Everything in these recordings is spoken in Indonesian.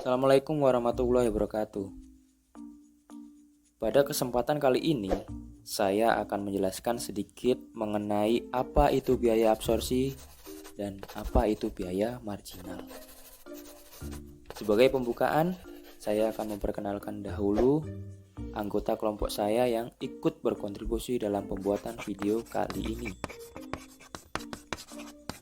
Assalamualaikum warahmatullahi wabarakatuh. Pada kesempatan kali ini, saya akan menjelaskan sedikit mengenai apa itu biaya absorpsi dan apa itu biaya marginal. Sebagai pembukaan, saya akan memperkenalkan dahulu anggota kelompok saya yang ikut berkontribusi dalam pembuatan video kali ini.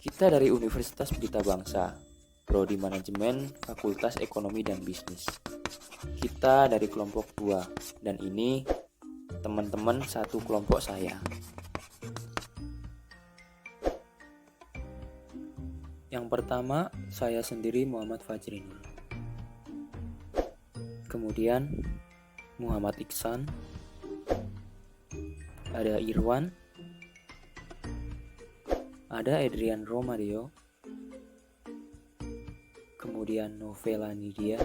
Kita dari Universitas Pelita Bangsa, Prodi Manajemen, Fakultas Ekonomi dan Bisnis. Kita dari kelompok 2, dan ini teman-teman satu kelompok saya. Yang pertama, saya sendiri Muhammad Fajrinul. Kemudian Muhammad Iksan, ada Irwan, ada Adrian Romario, kemudian Novela Nidia,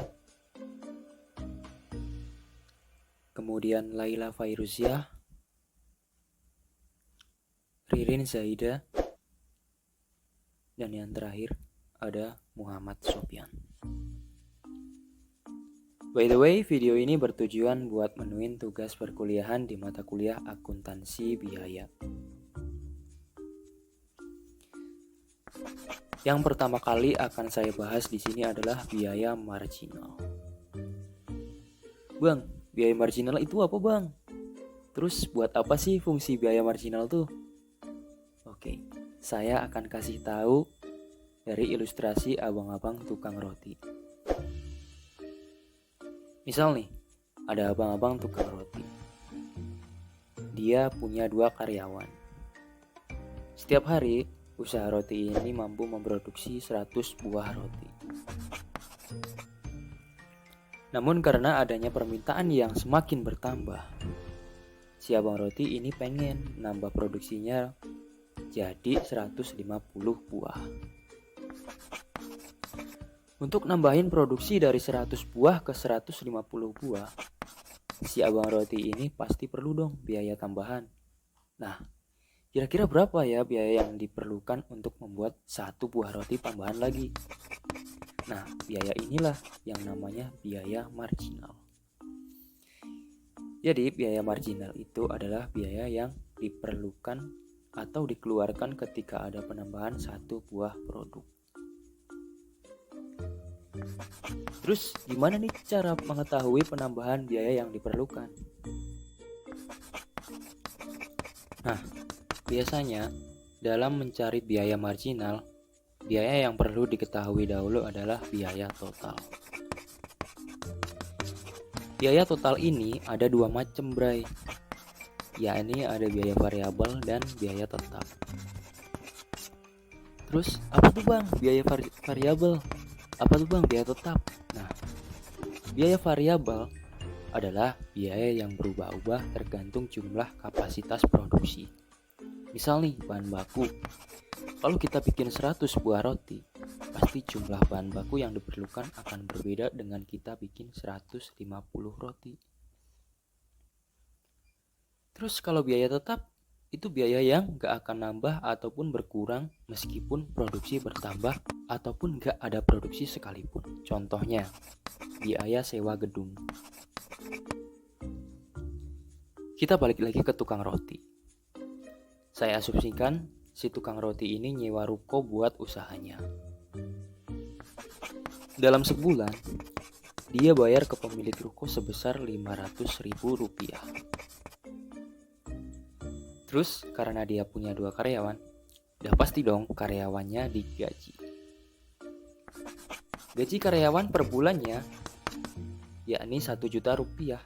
kemudian Laila Fairuziah, Ririn Zaida, dan yang terakhir ada Muhammad Sofyan. By the way, video ini bertujuan buat menuin tugas perkuliahan di mata kuliah akuntansi biaya. Yang pertama kali akan saya bahas di sini adalah biaya marginal. Bang, biaya marginal itu apa, Bang? Terus buat apa sih fungsi biaya marginal tuh? Oke, saya akan kasih tahu dari ilustrasi abang-abang tukang roti. Misal nih, ada abang-abang tukang roti. Dia punya 2 karyawan. Setiap hari, usaha roti ini mampu memproduksi 100 buah roti. Namun karena adanya permintaan yang semakin bertambah, si abang roti ini pengen nambah produksinya jadi 150 buah. Untuk nambahin produksi dari 100 buah ke 150 buah, si abang roti ini pasti perlu dong biaya tambahan. Nah, kira-kira berapa ya biaya yang diperlukan untuk membuat 1 buah roti tambahan lagi? Nah, biaya inilah yang namanya biaya marginal. Jadi, biaya marginal itu adalah biaya yang diperlukan atau dikeluarkan ketika ada penambahan 1 buah produk. Terus, gimana nih cara mengetahui penambahan biaya yang diperlukan? Nah, biasanya dalam mencari biaya marginal, biaya yang perlu diketahui dahulu adalah biaya total. Biaya total ini ada 2 macam, bray. Yakni ada biaya variabel dan biaya tetap. Terus, apa tuh bang biaya variabel? Apa tuh bang biaya tetap? Nah, biaya variabel adalah biaya yang berubah-ubah tergantung jumlah kapasitas produksi. Misal nih, bahan baku. Kalau kita bikin 100 buah roti, pasti jumlah bahan baku yang diperlukan akan berbeda dengan kita bikin 150 roti. Terus kalau biaya tetap, itu biaya yang gak akan nambah ataupun berkurang meskipun produksi bertambah ataupun gak ada produksi sekalipun. Contohnya, biaya sewa gedung. Kita balik lagi ke tukang roti. Saya asumsikan si tukang roti ini nyewa ruko buat usahanya. Dalam sebulan, dia bayar ke pemilik ruko sebesar Rp500.000. Terus karena dia punya 2 karyawan, udah pasti dong karyawannya digaji. Gaji karyawan per bulannya yakni Rp1.000.000.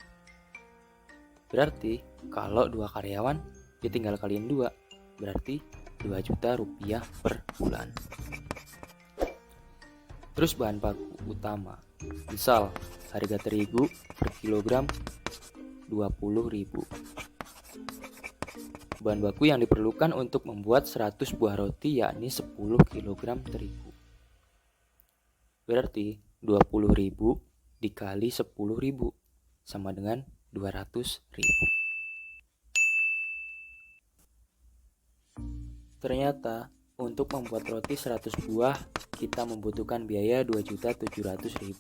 Berarti kalau 2 karyawan ditinggal kaliin 2, berarti Rp2.000.000 per bulan. Terus bahan baku utama, misal harga terigu per kilogram Rp20.000. Bahan baku yang diperlukan untuk membuat 100 buah roti yakni 10 kg terigu. Berarti 20.000 dikali 10.000 sama dengan 200.000. Ternyata untuk membuat roti 100 buah, kita membutuhkan biaya Rp2.700.000.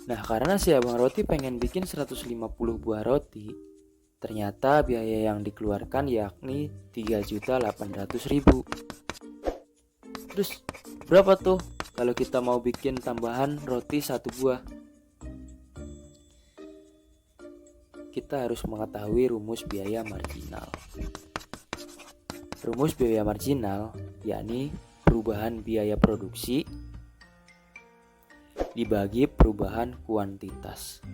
Nah, karena si abang roti pengen bikin 150 buah roti, ternyata biaya yang dikeluarkan yakni Rp3.800.000. Terus, berapa tuh kalau kita mau bikin tambahan roti 1 buah? Kita harus mengetahui rumus biaya marginal. Rumus biaya marginal yakni perubahan biaya produksi dibagi perubahan kuantitas.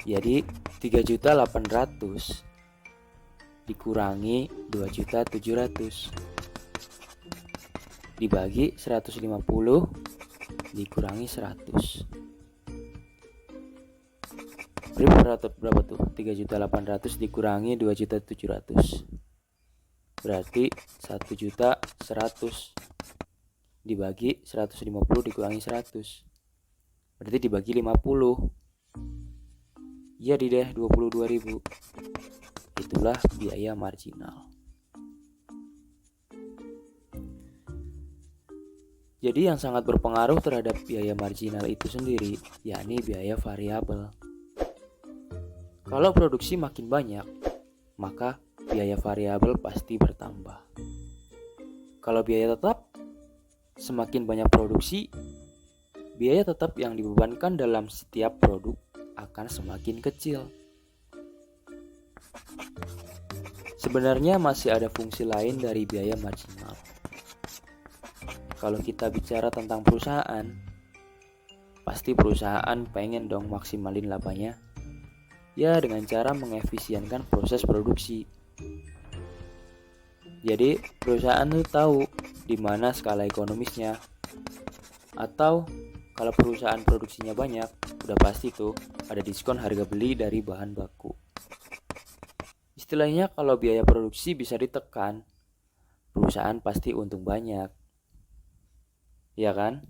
Jadi 3.800.000 dikurangi 2.700.000 dibagi 150 dikurangi 100. Berapa tuh? 3.800.000 dikurangi 2.700.000. Berarti 1.100.000 dibagi 150 dikurangi 100. Berarti dibagi 50. Jadi deh 22.000. Itulah biaya marginal. Jadi yang sangat berpengaruh terhadap biaya marginal itu sendiri, yakni biaya variabel. Kalau produksi makin banyak, maka biaya variabel pasti bertambah. Kalau biaya tetap, semakin banyak produksi, biaya tetap yang dibebankan dalam setiap produk akan semakin kecil. Sebenarnya masih ada fungsi lain dari biaya marginal. Kalau kita bicara tentang perusahaan, pasti perusahaan pengen dong maksimalin labanya. Ya, dengan cara mengefisienkan proses produksi. Jadi, perusahaan itu tahu di mana skala ekonomisnya. Atau kalau perusahaan produksinya banyak, udah pasti tuh ada diskon harga beli dari bahan baku. Istilahnya kalau biaya produksi bisa ditekan, perusahaan pasti untung banyak. Ya kan?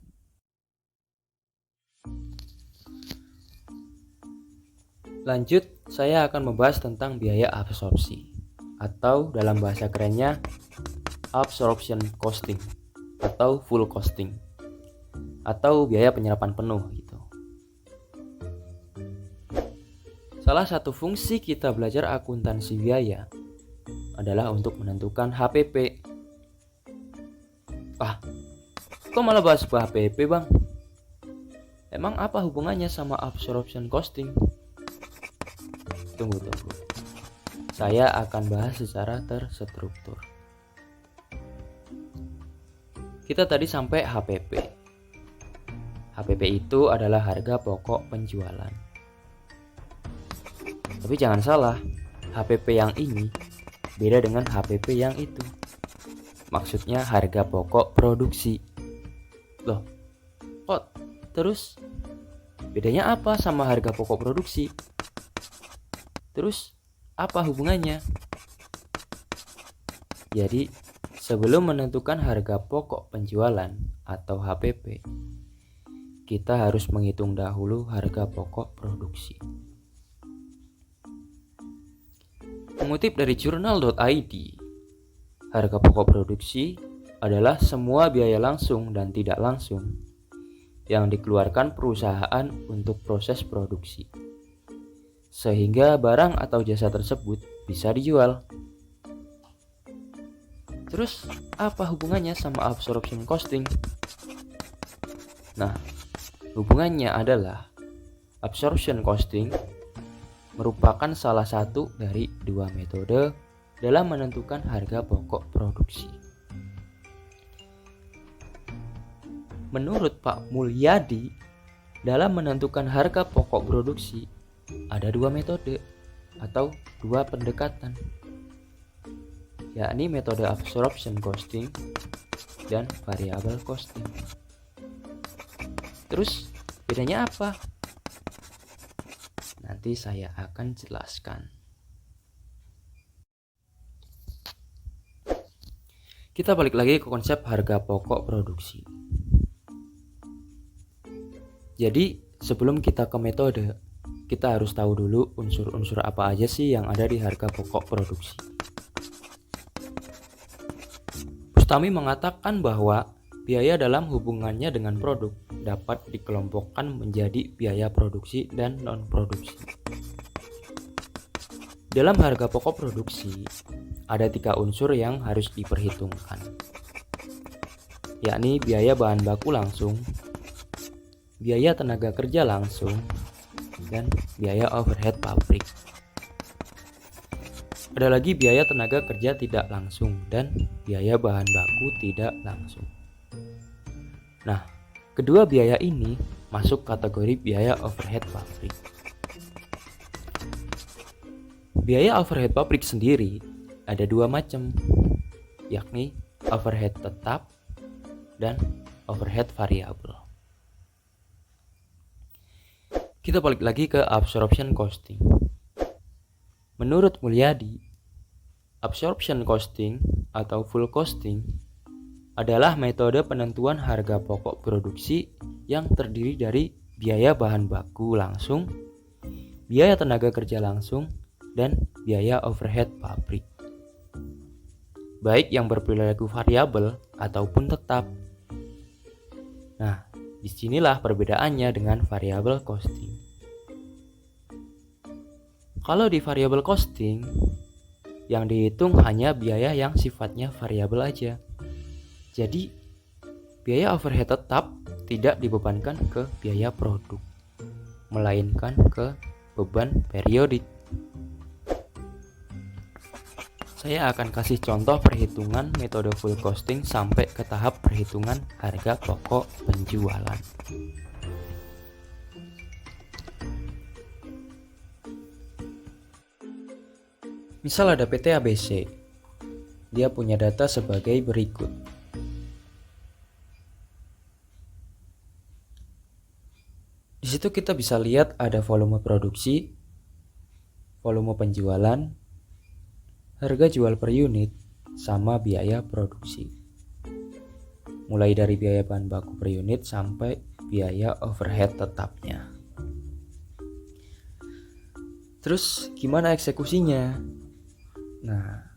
Lanjut, saya akan membahas tentang biaya absorpsi, atau dalam bahasa kerennya absorption costing atau full costing, atau biaya penyerapan penuh gitu. Salah satu fungsi kita belajar akuntansi biaya adalah untuk menentukan HPP. Kok malah bahas HPP, Bang? Emang apa hubungannya sama absorption costing? Tunggu. Saya akan bahas secara terstruktur. Kita tadi sampai HPP. HPP itu adalah harga pokok penjualan. Tapi jangan salah, HPP yang ini beda dengan HPP yang itu. Maksudnya harga pokok produksi. Loh, kok terus bedanya apa sama harga pokok produksi? Terus apa hubungannya? Jadi, sebelum menentukan harga pokok penjualan atau HPP, kita harus menghitung dahulu harga pokok produksi. Mengutip dari jurnal.id, harga pokok produksi adalah semua biaya langsung dan tidak langsung yang dikeluarkan perusahaan untuk proses produksi, sehingga barang atau jasa tersebut bisa dijual. Terus apa hubungannya sama absorption costing? Nah, hubungannya adalah absorption costing merupakan salah satu dari dua metode dalam menentukan harga pokok produksi. Menurut Pak Mulyadi, dalam menentukan harga pokok produksi ada dua metode atau dua pendekatan, yakni metode absorption costing dan variable costing. Terus bedanya apa? Nanti saya akan jelaskan. Kita balik lagi ke konsep harga pokok produksi. Jadi sebelum kita ke metode, kita harus tahu dulu unsur-unsur apa aja sih yang ada di harga pokok produksi. Bustami mengatakan bahwa biaya dalam hubungannya dengan produk dapat dikelompokkan menjadi biaya produksi dan non-produksi. Dalam harga pokok produksi, ada 3 unsur yang harus diperhitungkan, yakni biaya bahan baku langsung, biaya tenaga kerja langsung, dan biaya overhead pabrik. Ada lagi biaya tenaga kerja tidak langsung dan biaya bahan baku tidak langsung. Nah, kedua biaya ini masuk kategori biaya overhead pabrik. Biaya overhead pabrik sendiri ada 2 macam, yakni overhead tetap dan overhead variabel. Kita balik lagi ke absorption costing. Menurut Mulyadi, absorption costing atau full costing adalah metode penentuan harga pokok produksi yang terdiri dari biaya bahan baku langsung, biaya tenaga kerja langsung, dan biaya overhead pabrik, baik yang berperilaku variabel ataupun tetap. Nah, disinilah perbedaannya dengan variable costing. Kalau di variable costing, yang dihitung hanya biaya yang sifatnya variabel aja. Jadi, biaya overhead tetap tidak dibebankan ke biaya produk, melainkan ke beban periodik. Saya akan kasih contoh perhitungan metode full costing sampai ke tahap perhitungan harga pokok penjualan. Misal ada PT ABC. Dia punya data sebagai berikut. Di situ kita bisa lihat ada volume produksi, volume penjualan, harga jual per unit, sama biaya produksi. Mulai dari biaya bahan baku per unit sampai biaya overhead tetapnya. Terus gimana eksekusinya? Nah,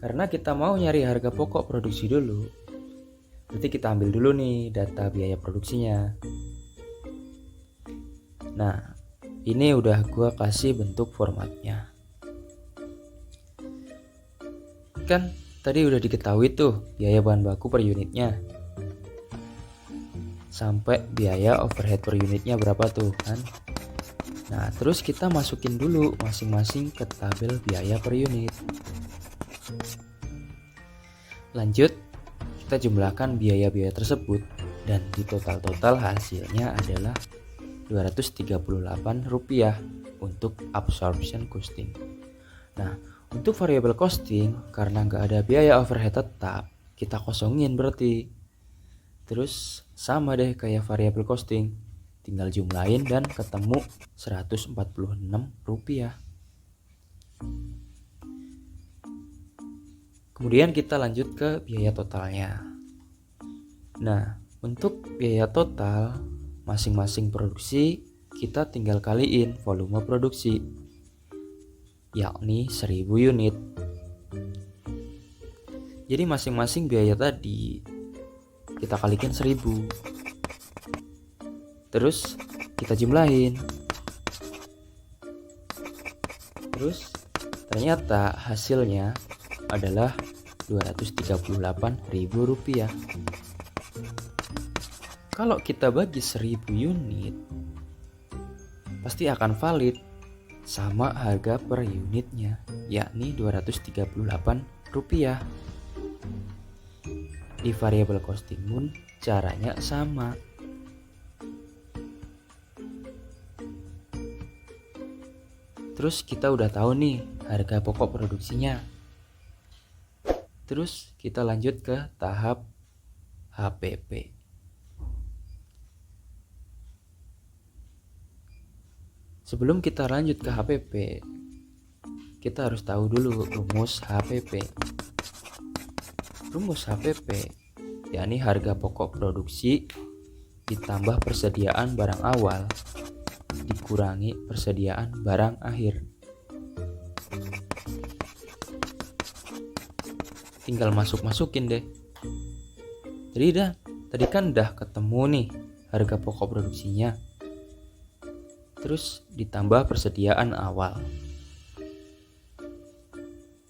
karena kita mau nyari harga pokok produksi dulu, berarti kita ambil dulu nih data biaya produksinya. Nah, ini udah gua kasih bentuk formatnya. Kan tadi udah diketahui tuh biaya bahan baku per unitnya, sampai biaya overhead per unitnya berapa tuh kan. Nah, terus kita masukin dulu masing-masing ke tabel biaya per unit. Lanjut, kita jumlahkan biaya-biaya tersebut dan di total-total hasilnya adalah Rp238 untuk absorption costing. Nah, untuk variable costing, karena nggak ada biaya overhead tetap, kita kosongin berarti. Terus sama deh kayak variable costing, tinggal jumlahin dan ketemu Rp146. Kemudian kita lanjut ke biaya totalnya. Nah, untuk biaya total masing-masing produksi kita tinggal kaliin volume produksi, yakni 1000 unit. Jadi masing-masing biaya tadi kita kalikan 1000. Terus kita jumlahin. Terus ternyata hasilnya adalah Rp238.000. Kalau kita bagi 1000 unit, pasti akan valid sama harga per unitnya, yakni Rp238. Di variable costing pun caranya sama. Terus kita udah tahu nih harga pokok produksinya. Terus kita lanjut ke tahap HPP. Sebelum kita lanjut ke HPP, kita harus tahu dulu rumus HPP. Rumus HPP, yakni harga pokok produksi ditambah persediaan barang awal dikurangi persediaan barang akhir. Tinggal masukin deh. Tadi kan udah ketemu nih harga pokok produksinya. Terus ditambah persediaan awal.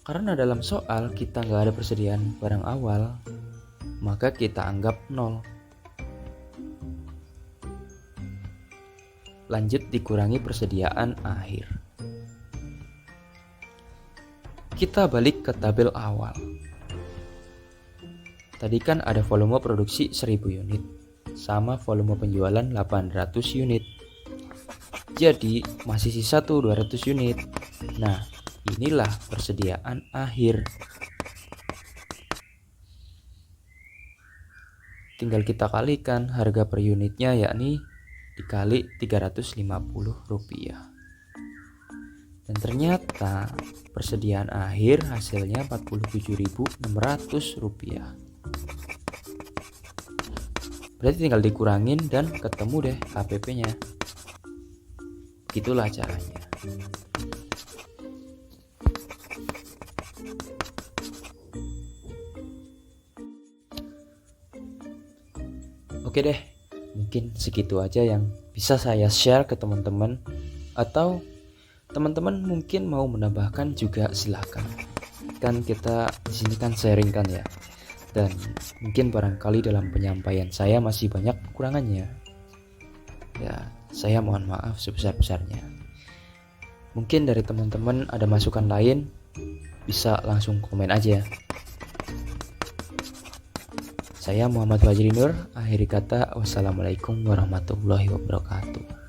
Karena dalam soal kita nggak ada persediaan barang awal, maka kita anggap 0. Lanjut dikurangi persediaan akhir. Kita balik ke tabel awal. Tadi kan ada volume produksi 1000 unit sama volume penjualan 800 unit. Jadi masih sisa tuh 200 unit. Nah, inilah persediaan akhir. Tinggal kita kalikan harga per unitnya, yakni dikali Rp350. Dan ternyata persediaan akhir hasilnya Rp47.600. Berarti tinggal dikurangin dan ketemu deh HPP-nya. Begitulah caranya. Oke deh, mungkin segitu aja yang bisa saya share ke teman-teman. Atau teman-teman mungkin mau menambahkan juga silakan. Kan kita di sini kan sharing kan ya. Dan mungkin barangkali dalam penyampaian saya masih banyak kekurangannya. Ya, saya mohon maaf sebesar-besarnya. Mungkin dari teman-teman ada masukan lain, bisa langsung komen aja. Saya Muhammad Fajri Nur, akhiri kata wassalamualaikum warahmatullahi wabarakatuh.